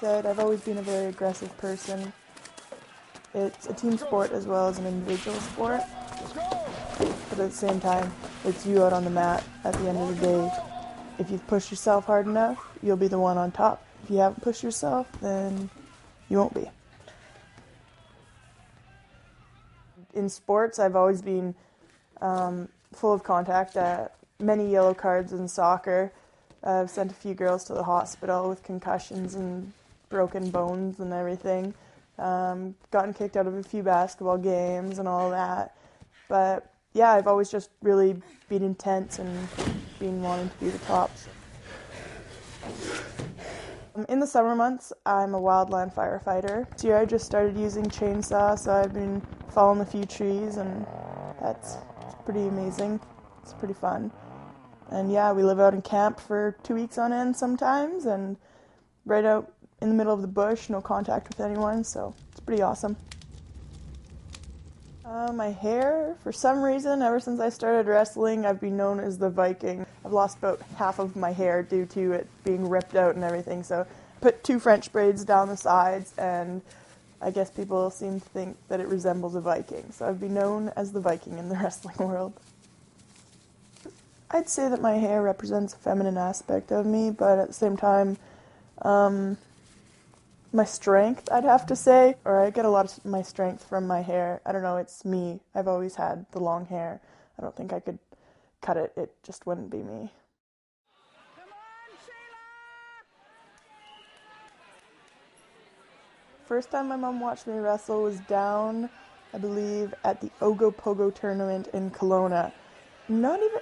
said, I've always been a very aggressive person. It's a team sport as well as an individual sport. But at the same time, it's you out on the mat at the end of the day. If you've pushed yourself hard enough, you'll be the one on top. If you haven't pushed yourself, then you won't be. In sports, I've always been full of contact. Many yellow cards in soccer. I've sent a few girls to the hospital with concussions and broken bones and everything. Gotten kicked out of a few basketball games and all that. But yeah, I've always just really been intense and been wanting to be the tops. In the summer months, I'm a wildland firefighter. This year I just started using chainsaw, so I've been falling a few trees, and it's pretty amazing. It's pretty fun. And yeah, we live out in camp for 2 weeks on end sometimes, and right out in the middle of the bush, no contact with anyone, so it's pretty awesome. My hair, for some reason, ever since I started wrestling, I've been known as the Viking. I've lost about half of my hair due to it being ripped out and everything, so I put 2 French braids down the sides, and I guess people seem to think that it resembles a Viking. So I've been known as the Viking in the wrestling world. I'd say that my hair represents a feminine aspect of me, but at the same time, my strength, I'd have to say, or I get a lot of my strength from my hair. I don't know, it's me. I've always had the long hair. I don't think I could cut it. It just wouldn't be me. Come on, Shayla! First time my mom watched me wrestle was down, I believe, at the Ogopogo tournament in Kelowna. Not even,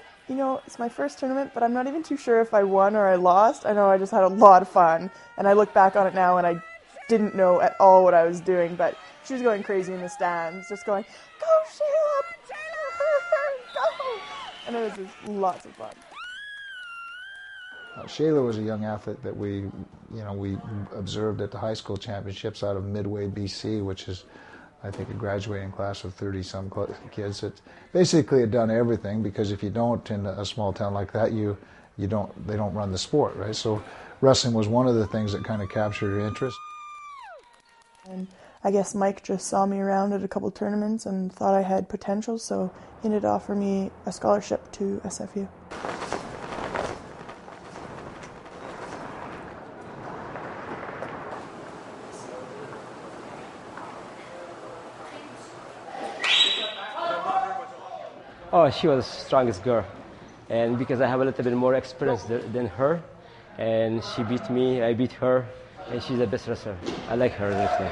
it's my first tournament, but I'm not even too sure if I won or I lost. I know I just had a lot of fun, and I look back on it now and I didn't know at all what I was doing, but she was going crazy in the stands, just going, "Go, Shayla! Go!" And it was just lots of fun. Shayla was a young athlete that we observed at the high school championships out of Midway, BC, which is, I think, a graduating class of 30-some kids that basically had done everything, because if you don't in a small town like that, they don't run the sport, right? So wrestling was one of the things that kind of captured her interest. And I guess Mike just saw me around at a couple tournaments and thought I had potential, so he did offer me a scholarship to SFU. Oh, she was the strongest girl, and because I have a little bit more experience than her, and she beat me, I beat her, and she's the best wrestler. I like her wrestling.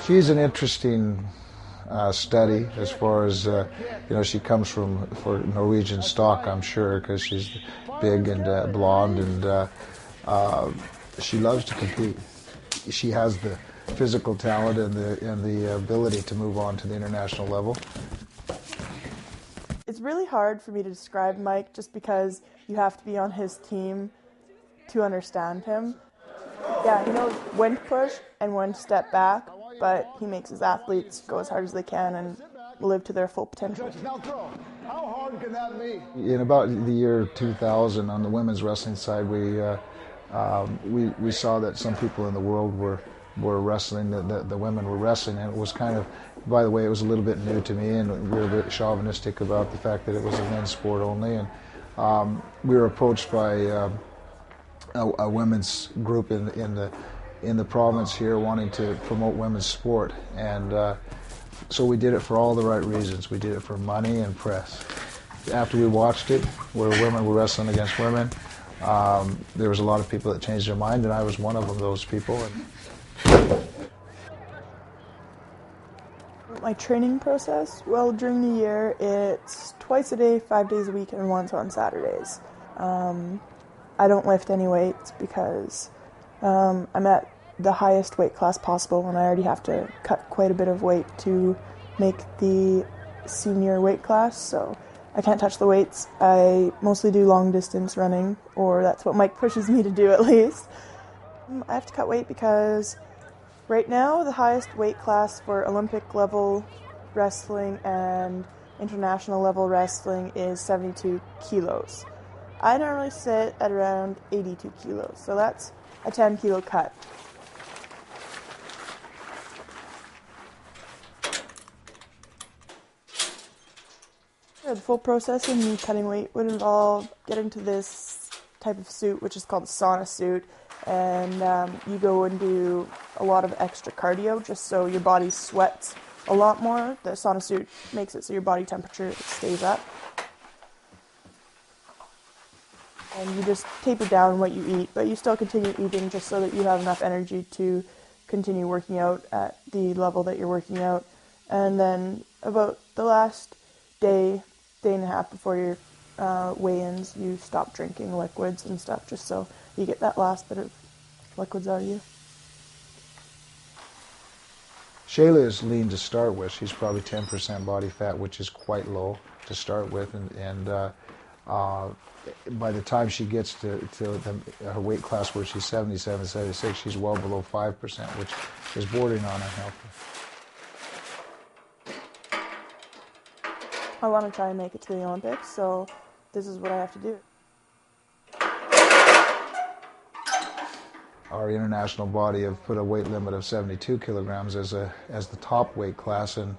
She's an interesting study as far as, she comes from Norwegian stock, I'm sure, because she's big and blonde, and she loves to compete. She has the physical talent and the ability to move on to the international level. It's really hard for me to describe Mike just because you have to be on his team to understand him. Yeah, he knows when to push and when to step back, but he makes his athletes go as hard as they can and live to their full potential. Now throw. How hard can that be? In about the year 2000, on the women's wrestling side, we saw that some people in the world were wrestling, the women were wrestling, and it was kind of, by the way, it was a little bit new to me, and we were a bit chauvinistic about the fact that it was a men's sport only, and we were approached by a women's group in the province here wanting to promote women's sport, and so we did it for all the right reasons. We did it for money and press. After we watched it, where women were wrestling against women, there was a lot of people that changed their mind, and I was one of them, those people. My training process, well, during the year, it's twice a day, 5 days a week, and once on Saturdays. I don't lift any weights because I'm at the highest weight class possible, and I already have to cut quite a bit of weight to make the senior weight class, so I can't touch the weights. I mostly do long distance running, or that's what Mike pushes me to do at least. I have to cut weight because right now the highest weight class for Olympic level wrestling and international level wrestling is 72 kilos. I normally sit at around 82 kilos, so that's a 10 kilo cut. The full process in me cutting weight would involve getting to this type of suit, which is called a sauna suit, and you go and do a lot of extra cardio just so your body sweats a lot more. The sauna suit makes it so your body temperature stays up. And you just taper down what you eat, but you still continue eating just so that you have enough energy to continue working out at the level that you're working out. And then about the last day and a half before your weigh-ins, you stop drinking liquids and stuff just so you get that last bit of liquids out of you. Shayla is lean to start with. She's probably 10% body fat, which is quite low to start with, and by the time she gets to her weight class where she's 77, 76, she's well below 5%, which is bordering on unhealthy. I want to try and make it to the Olympics, so this is what I have to do. Our international body have put a weight limit of 72 kilograms as the top weight class, and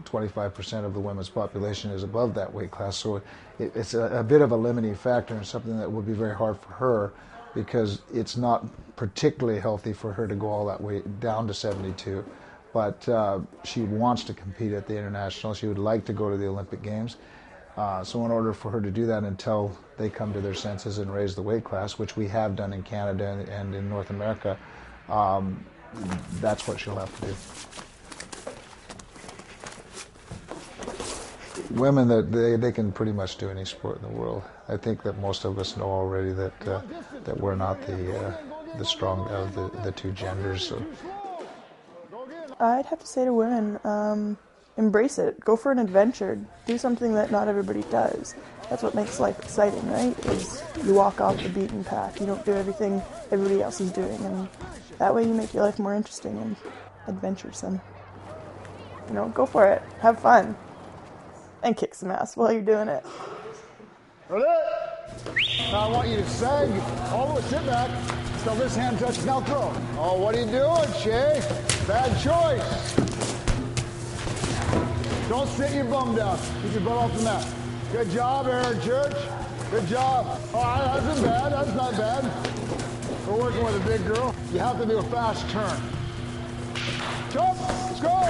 25% of the women's population is above that weight class. So it's a bit of a limiting factor and something that would be very hard for her, because it's not particularly healthy for her to go all that way down to 72. But she wants to compete at the international. She would like to go to the Olympic Games. So in order for her to do that until they come to their senses and raise the weight class, which we have done in Canada and in North America, that's what she'll have to do. Women, they can pretty much do any sport in the world. I think that most of us know already that we're not the strong of the two genders. So. I'd have to say to women, embrace it. Go for an adventure. Do something that not everybody does. That's what makes life exciting, right? Is you walk off the beaten path. You don't do everything everybody else is doing, and that way you make your life more interesting and adventuresome. You know, go for it. Have fun. And kick some ass while you're doing it. Ready? Now I want you to sag all the way, sit back, till this hand touches, now throw. Oh, what are you doing, Shay? Bad choice. Don't sit your bum down. Keep your butt off the mat. Good job, Aaron Church. Good job. All right, that isn't bad. That's not bad. We're working with a big girl. You have to do a fast turn. Jump. Let's go.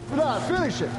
Good on. Finish it.